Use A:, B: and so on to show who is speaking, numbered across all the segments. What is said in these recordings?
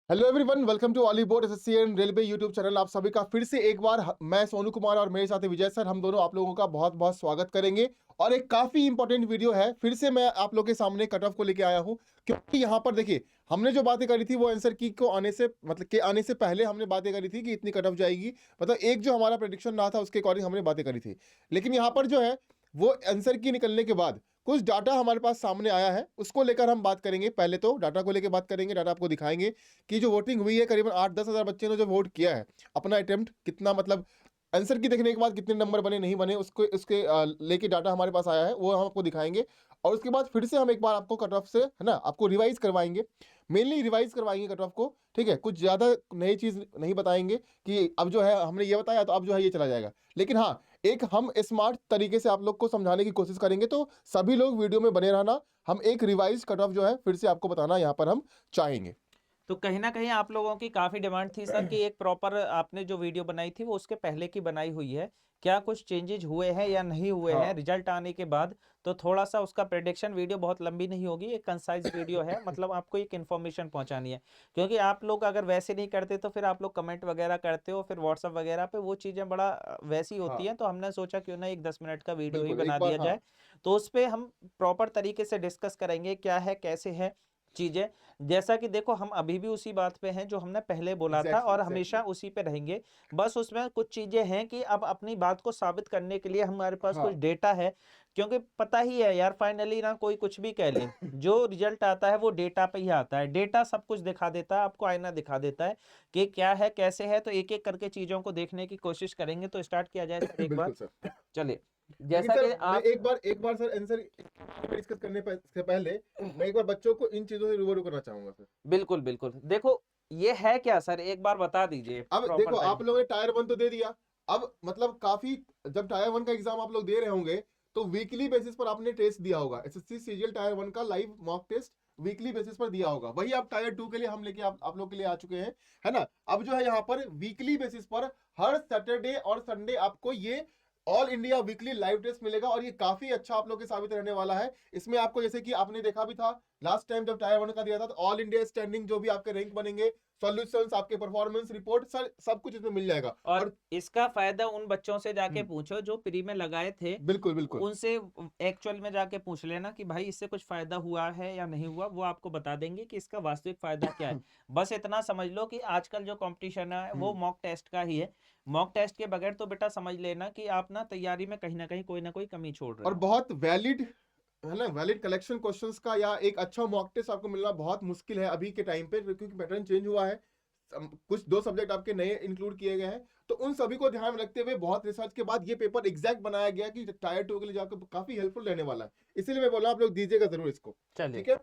A: Hello everyone, welcome to ऑलीवुड SSC and railway YouTube channel. आप सभी का फिर से एक बार मैं सोनू कुमार और मेरे साथ विजय सर, हम दोनों आप लोगों का बहुत बहुत स्वागत करेंगे। और एक काफी इंपॉर्टेंट वीडियो है, फिर से मैं आप लोगों के सामने कट ऑफ को लेके आया हूं, क्योंकि यहाँ पर देखिए, हमने जो बातें करी थी वो आंसर की को आने से मतलब के आने से पहले हमने बातें करी थी कि इतनी कट ऑफ जाएगी। मतलब एक जो हमारा प्रेडिक्शन रहा था उसके अकॉर्डिंग हमने बातें करी थी। लेकिन यहाँ पर जो है वो आंसर की निकलने के बाद कुछ डाटा हमारे पास सामने आया है, उसको लेकर हम बात करेंगे। पहले तो डाटा को लेकर बात करेंगे, डाटा आपको दिखाएंगे कि जो वोटिंग हुई है करीबन 8-10 हज़ार बच्चे ने जो वोट किया है, अपना अटेम्प्ट कितना, मतलब आंसर की देखने के बाद कितने नंबर बने नहीं बने, उसको उसके लेके डाटा हमारे पास आया है, वो हम आपको दिखाएंगे। और उसके बाद फिर से हम एक बार आपको कट ऑफ से, है ना, आपको रिवाइज करवाएंगे, मेनली रिवाइज करवाएंगे कट ऑफ को। ठीक है, कुछ ज्यादा नई चीज नहीं बताएंगे कि अब जो है हमने ये बताया तो अब जो है ये चला जाएगा। लेकिन हाँ, एक हम स्मार्ट तरीके से आप लोग को समझाने की कोशिश करेंगे, तो सभी लोग वीडियो में बने रहना। हम एक रिवाइज कट ऑफ जो है फिर से आपको बताना यहाँ पर हम चाहेंगे।
B: तो कहीं ना कहीं आप लोगों की काफी डिमांड थी सर कि एक प्रॉपर आपने जो वीडियो बनाई थी वो उसके पहले की बनाई हुई है। क्या कुछ चेंजेज हुए हैं या नहीं हुए हैं
A: हाँ,
B: रिजल्ट आने के बाद? तो थोड़ा सा उसका प्रेडिक्शन वीडियो बहुत लंबी नहीं होगी, एक कंसाइज वीडियो है, मतलब आपको एक इन्फॉर्मेशन पहुंचानी है। क्योंकि आप लोग अगर वैसे नहीं करते तो फिर आप लोग कमेंट वगैरह करते हो, फिर व्हाट्सअप वगैरह पे वो चीजें बड़ा वैसी होती
A: हाँ,
B: हैं, तो हमने सोचा क्यों ना एक 10 मिनट का वीडियो ही
A: बिल्कुल एक
B: बना
A: बार,
B: दिया
A: हाँ।
B: जाए। तो उस पे हम प्रॉपर तरीके से डिस्कस करेंगे क्या है कैसे है चीजें। जैसा कि देखो, हम अभी भी उसी बात पे हैं जो हमने पहले बोला था
A: एग्जैक्टली
B: और हमेशा
A: एग्जैक्टली।
B: उसी पे रहेंगे। बस उसमें कुछ चीजें हैं कि अब अपनी बात को साबित करने के लिए हमारे पास कुछ
A: हाँ।
B: डेटा है। क्योंकि पता ही है यार, फाइनली ना कोई कुछ भी कह ले, जो रिजल्ट आता है वो डेटा पे ही आता है। डेटा सब कुछ दिखा देता है, आपको आईना दिखा देता है कि क्या है कैसे है। तो एक एक करके चीजों को देखने की कोशिश करेंगे। तो स्टार्ट किया जाए सर एक बार।
A: बिल्कुल सर।
B: चलिए,
A: लेकिन
B: जैसा
A: सर
B: कि
A: मैं
B: आप
A: एक बार सर आंसर डिस्कस करने से पहले मैं एक बार बच्चों को इन चीजों से रूबरू करना चाहूंगा सर।
B: बिल्कुल बिल्कुल देखो, ये है क्या सर, एक बार बता दीजिए
A: अब
B: प्रॉपर
A: देखो, आप
B: तरीके।
A: लोगों ने टायर 1 तो दे दिया। अब मतलब काफी, जब टायर 1 का एग्जाम आप लोग दे रहे होंगे तो वीकली बेसिस पर आपने टेस्ट दिया होगा, एसएससी सीजीएल टायर 1 का live mock test weekly basis पर दिया होगा। वही आप टायर 2 के लिए हम लेके आप लोग के लिए आ चुके हैं, है ना। अब जो है यहाँ पर वीकली बेसिस पर हर सैटरडे और संडे आपको ये all India weekly live test मिलेगा, और ये काफी अच्छा आप लोग के साबित रहने वाला है। इसमें आपको, जैसे कि आपने देखा भी था लास्ट टाइम जब टायर 1 का दिया था, तो ऑल इंडिया स्टैंडिंग जो भी आपके रैंक बनेंगे, सॉल्यूशंस, आपके परफॉर्मेंस रिपोर्ट, सर सब कुछ इसमें मिल जाएगा।
B: और
A: और
B: इसका फायदा उन बच्चों से जाके
A: हम्म,
B: पूछो जो प्री में लगाए थे।
A: बिल्कुल बिल्कुल।
B: उनसे एक्चुअल में जाके पूछ लेना कि भाई इससे कुछ फायदा हुआ है या नहीं हुआ, वो आपको बता देंगे कि इसका वास्तविक फायदा क्या है। बस इतना समझ लो कि आजकल जो कंपटीशन है वो
A: हम्म,
B: मॉक टेस्ट का ही है। मॉक टेस्ट के बगैर तो बेटा समझ लेना कि आप तैयारी में कहीं ना कोई कमी छोड़ रहे
A: और
B: हो।
A: बहुत वैलिड, है ना, वैलिड कलेक्शन क्वेश्चंस का या एक अच्छा मॉक टेस्ट आपको मिलना बहुत मुश्किल है अभी के टाइम पे, क्योंकि पैटर्न चेंज हुआ है। कुछ दो सब्जेक्ट आपके नए इंक्लूड किए गए हैं, तो उन सभी को ध्यान में रखते हुए बहुत रिसर्च के बाद ये पेपर एग्जैक्ट बनाया गया कि टायर 2 के लिए जाकर काफी हेल्पफुल रहने वाला है। इसीलिए मैं बोला आप लोग दीजिएगा जरूर इसको।
B: चलिए।
A: ठीक है,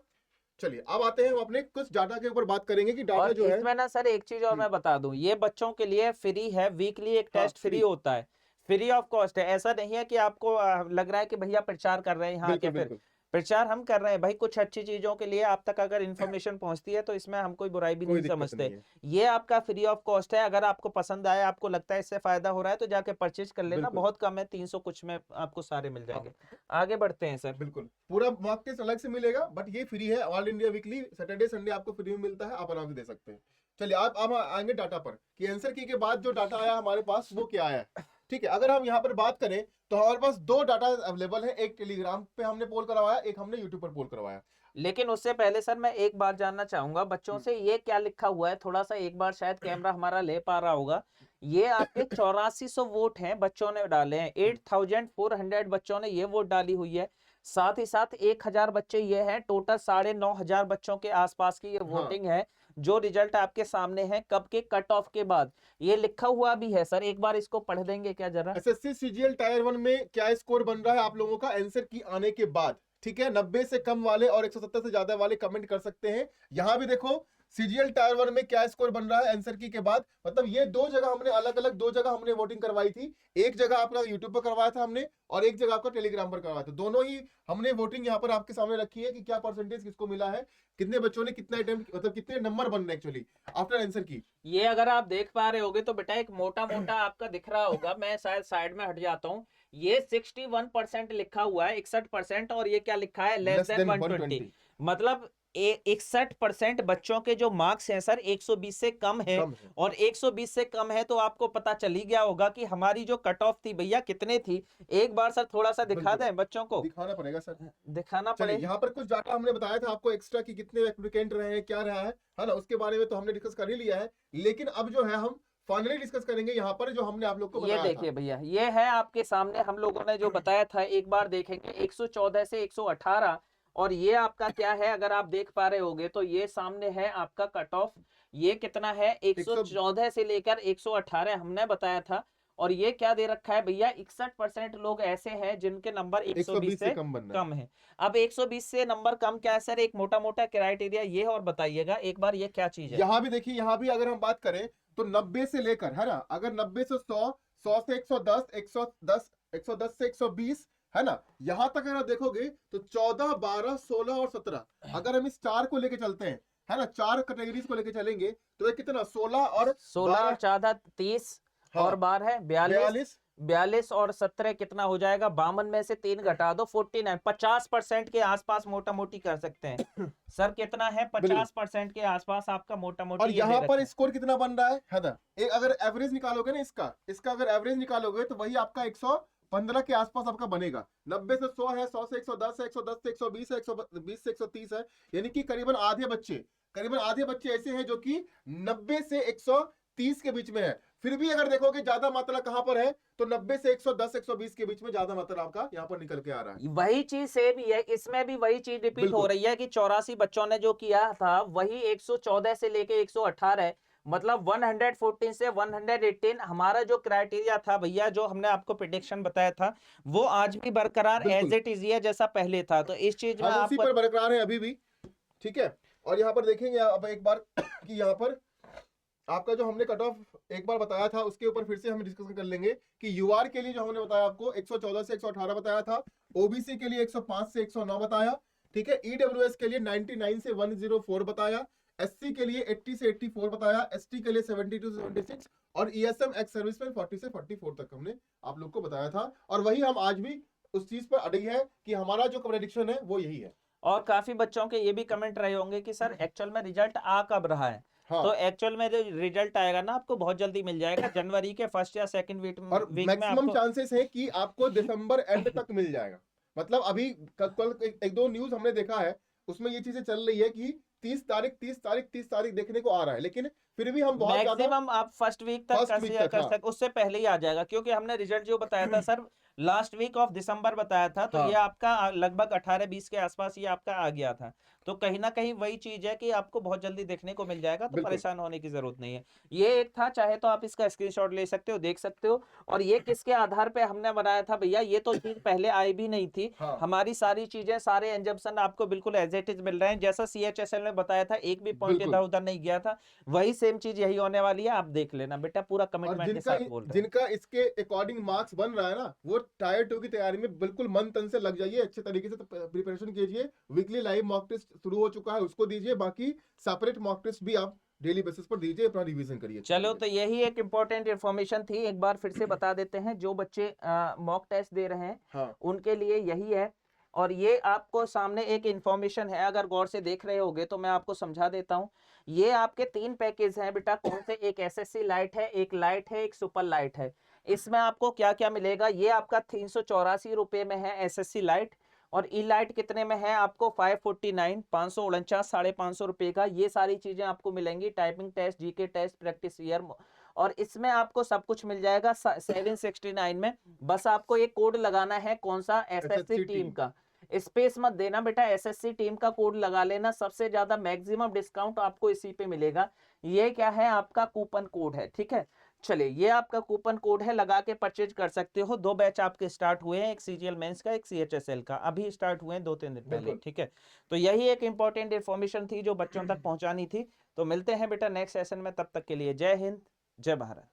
A: चलिए अब आते हैं, हम अपने कुछ डाटा के ऊपर बात करेंगे कि डाटा
B: और
A: जो है।
B: इसमें ना सर एक चीज और मैं बता दूं, ये बच्चों के लिए फ्री है, वीकली एक
A: हाँ,
B: टेस्ट फ्री
A: फ्री।
B: होता है। फ्री ऑफ कॉस्ट है, ऐसा नहीं है कि आपको लग रहा है कि भैया प्रचार कर रहे हैं यहाँ के।
A: बिल्कुल
B: फिर
A: बिल्कुल।
B: प्रचार हम कर रहे हैं भाई, कुछ अच्छी चीजों के लिए आप तक अगर इन्फॉर्मेशन पहुंचती है तो इसमें हम कोई बुराई भी
A: कोई
B: नहीं
A: दिक्कत
B: समझते।
A: नहीं है।
B: ये आपका फ्री ऑफ कॉस्ट है। अगर आपको पसंद आया, आपको लगता है इससे फायदा हो रहा है, तो जाके परचेज कर लेना,
A: बिल्कुल।
B: बहुत कम है, 300 कुछ में आपको सारे मिल
A: हाँ,
B: जाएंगे। आगे बढ़ते हैं सर।
A: बिल्कुल पूरा मॉक टेस्ट अलग से मिलेगा, बट ये फ्री है। All India weekly Saturday Sunday आपको फ्री में मिलता है, आप आराम से दे सकते हैं। चलिए आप अब आएंगे डाटा पर कि आंसर की के बाद जो डाटा आया हमारे पास वो क्या आया है। ठीक है, अगर हम यहाँ पर बात करें तो हमारे पास दो डाटा अवेलेबल है, एक टेलीग्राम पे हमने पोल करवाया, एक हमने यूट्यूब पर पोल करवाया।
B: लेकिन उससे पहले सर मैं एक बात जानना चाहूंगा बच्चों
A: हम्म,
B: से, ये क्या लिखा हुआ है? थोड़ा सा एक बार, शायद कैमरा हमारा ले पा रहा होगा। ये आपके 8400 वोट हैं बच्चों ने डाले हैं,
A: हम्म,
B: 8400 बच्चों ने ये वोट डाली हुई है। साथ ही साथ 1000 बच्चे ये हैं, टोटल 9500 बच्चों के आसपास की ये
A: हाँ।
B: वोटिंग है। जो रिजल्ट आपके सामने है कब के कट ऑफ के बाद, ये लिखा हुआ भी है सर, एक बार इसको पढ़ देंगे क्या जरा?
A: एसएससी सीजीएल टायर 1 में क्या स्कोर बन रहा है आप लोगों का आंसर की आने के बाद। ठीक है, 90 से कम वाले और 170 से ज्यादा वाले कमेंट कर सकते हैं। यहां भी देखो सीजीएल टायर 1 में क्या स्कोर बन रहा है आंसर की के बाद। मतलब ये दो जगह हमने, अलग अलग दो जगह हमने वोटिंग करवाई थी। एक जगह आपका यूट्यूब पर करवाया था हमने, और एक जगह आपका टेलीग्राम पर करवाया था। दोनों ही हमने वोटिंग यहाँ पर आपके सामने रखी है कि क्या परसेंटेज किसको मिला है, कितने बच्चों ने कितना अटेम्प्ट, मतलब कितने नंबर बन रहे एक्चुअली आफ्टर आंसर की।
B: ये अगर आप देख पा रहे होगे तो बेटा एक मोटा मोटा आपका दिख रहा होगा, मैं शायद साइड में हट जाता हूँ। ये 61% लिखा हुआ है, 61%, और ये क्या लिखा है, लेस देन 120। मतलब 61% बच्चों के जो मार्क्स हैं सर 120 से कम है, और 120 से कम है तो आपको पता चल ही गया होगा कि हमारी जो कट ऑफ थी भैया कितने थी। एक बार सर थोड़ा सा दिखा दें बच्चों को,
A: दिखाना पड़ेगा सर,
B: दिखाना
A: चलिए
B: पड़ेगा।
A: यहाँ पर कुछ डाटा हमने बताया था आपको एक्स्ट्रा कि कितने एप्लीकेंट रहे हैं, क्या रहा है ना, उसके बारे में तो हमने डिस्कस कर ही लिया है। लेकिन अब जो है हम फाइनली डिस्कस करेंगे यहाँ पर जो हमने आप लोग को
B: ये
A: बताया
B: देखिए
A: था।
B: भैया, ये है आपके सामने हम लोगों ने जो बताया था, एक बार देखेंगे 114 से 118, और ये आपका क्या है, अगर आप देख पा रहे होगे तो ये सामने है आपका कट ऑफ, ये कितना है 114 से लेकर 118 हमने बताया था। और ये क्या दे रखा है भैया, 61% लोग ऐसे हैं जिनके नंबर 120 से कम है। अब 120 से नंबर कम क्या है सर, एक मोटा मोटा क्राइटेरिया ये, और बताइएगा एक बार ये क्या चीज है।
A: यहाँ भी देखिए, यहाँ भी अगर हम बात करें तो 90 से लेकर, है ना, अगर 90 से 100, 100 से 110, 110, 110 से 120, है ना, यहां तक अगर आप देखोगे तो 14, 12, 16 और 17, अगर हम इस 4 को लेके चलते हैं, है ना, 4 कैटेगरीज को लेके चलेंगे तो ये कितना, 16 और
B: 16 14 30, और 12 42, 42 और 17 कितना हो जाएगा, 52 में से 3 घटा दो 49, 50% के आसपास मोटा मोटी कर सकते हैं सर। कितना है, 50% के आसपास आपका मोटा मोटी।
A: और यहाँ पर स्कोर कितना बन रहा है ना, एक अगर एवरेज निकालोगे ना इसका अगर एवरेज निकालोगे तो वही आपका 115 के आसपास आपका बनेगा। 90 से 100 है, 100 से 110 है, 110 से 120 है, 120 से 130 है, यानी कि करीबन आधे बच्चे ऐसे हैं जो कि 90 से 130 के बीच में है। फिर भी अगर देखोगे ज्यादा मात्रा कहां पर है तो 90 से 110 120 के बीच में ज्यादा मात्रा आपका यहां पर निकल के आ रहा है।
B: वही चीज सेम ही है, इसमें भी वही चीज रिपीट हो रही है कि 84 बच्चों ने जो किया था वही 114 से लेके 118, मतलब 114 से 118 हमारा जो क्राइटेरिया था भैया, जो हमने आपको प्रेडिक्शन बताया था वो आज भी बरकरार एज इट इज है जैसा पहले था। तो इस चीज में
A: उसी पर बरकरार है अभी भी, ठीक है। और यहाँ पर देखेंगे अब एक बार कि यहाँ पर आपका जो हमने कट ऑफ एक बार बताया था उसके ऊपर फिर से हम डिस्कशन कर लेंगे कि यूआर के लिए जो हमने बताया आपको 114 से 118 बताया था, ओबीसी के लिए 105 से 109 बताया, ठीक है, ईडब्ल्यूएस के लिए 99 से 104 बताया, एससी के लिए 80 से 84 बताया, एसटी के लिए 72 से 76, और ईएसएम एक्स सर्विसमैन 40 से 44 तक हमने आप लोग को बताया था। और वही हम आज भी उस चीज पर अड़ी है कि हमारा जो प्रेडिक्शन है वो यही है।
B: और काफी बच्चों के ये भी कमेंट रहे होंगे कि सर एक्चुअल में रिजल्ट आ कब रहा है। तो एक्चुअल में जो रिजल्ट आएगा ना आपको बहुत जल्दी मिल जाएगा, जनवरी के फर्स्ट या सेकंड वीक में।
A: और मैक्सिमम चांसेस है कि आपको दिसंबर एंड तक मिल जाएगा। मतलब अभी कल एक दो न्यूज हमने देखा है उसमें ये चीजें चल रही है कि 30 तारीख देखने को आ रहा है, लेकिन फिर भी हम बहुत
B: मैक्सिमम आप फर्स्ट वीक तक कर सकते, उससे पहले ही आ जाएगा, क्योंकि हमने रिजल्ट जो बताया था सर लास्ट वीक ऑफ दिसंबर बताया था, तो ये आपका लगभग 18-20 के आसपास ये आपका आ गया था। तो कहीं ना कहीं वही चीज है कि आपको बहुत जल्दी देखने को मिल जाएगा, तो परेशान होने की जरूरत नहीं है। ये एक था, चाहे तो आप इसका स्क्रीनशॉट ले सकते हो, देख सकते हो। और ये किसके आधार पे हमने बनाया था भैया, ये तो चीज पहले आई भी नहीं थी। हमारी सारी चीजें, सारे एंजम्पशन आपको बिल्कुल एज इट इज मिल रहे हैं, जैसा CHSL में बताया था, एक भी पॉइंट इधर उधर नहीं गया था, वही सेम चीज यही होने वाली है। आप देख लेना बेटा, पूरा कमिटमेंट के साथ बोल रहे हैं।
A: जिनका इसके अकॉर्डिंग मार्क्स बन रहा है ना, वो टायर 2 की तैयारी में बिल्कुल मन तन से लग जाइए, अच्छे तरीके से प्रिपरेशन कीजिए। वीकली लाइव मॉक टेस्ट शुरू हो चुका है, उसको दीजिए, बाकी सेपरेट मॉक टेस्ट भी आप डेली बेसिस पर दीजिए, अपना रिवीजन करिए।
B: चलो, तो यही एक इंपॉर्टेंट इन्फॉर्मेशन थी, एक बार फिर से बता देते हैं। जो बच्चे मॉक टेस्ट दे रहे हैं उनके लिए यही है। और ये आपको सामने एक इंफॉर्मेशन है, अगर गौर से देख रहे होगे तो मैं आपको समझा देता हूँ। ये आपके 3 पैकेज हैं बेटा, कौन से, एक SSC लाइट है, एक लाइट है, एक सुपर लाइट है। इसमें आपको क्या क्या मिलेगा, ये आपका 384 रुपए में है SSC लाइट, और ई लाइट कितने में है आपको 549, 549 550 रुपए का। ये सारी चीजें आपको मिलेंगी, typing test, GK test, practice year, और इसमें आपको सब कुछ मिल जाएगा 769 में। बस आपको एक कोड लगाना है, कौन सा, SSC टीम का। स्पेस मत देना बेटा, SSC टीम का कोड लगा लेना, सबसे ज्यादा मैक्सिमम डिस्काउंट आपको इसी पे मिलेगा। ये क्या है, आपका कूपन कोड है, ठीक है। चलिए, ये आपका कूपन कोड है, लगा के परचेज कर सकते हो। 2 बैच आपके स्टार्ट हुए हैं, एक CGL मेंस का, एक CHSL का, अभी स्टार्ट हुए हैं 2-3 दिन पहले, ठीक है। तो यही एक इंपॉर्टेंट इन्फॉर्मेशन थी जो बच्चों तक पहुंचानी थी। तो मिलते हैं बेटा नेक्स्ट सेशन में, तब तक के लिए जय हिंद, जय भारत।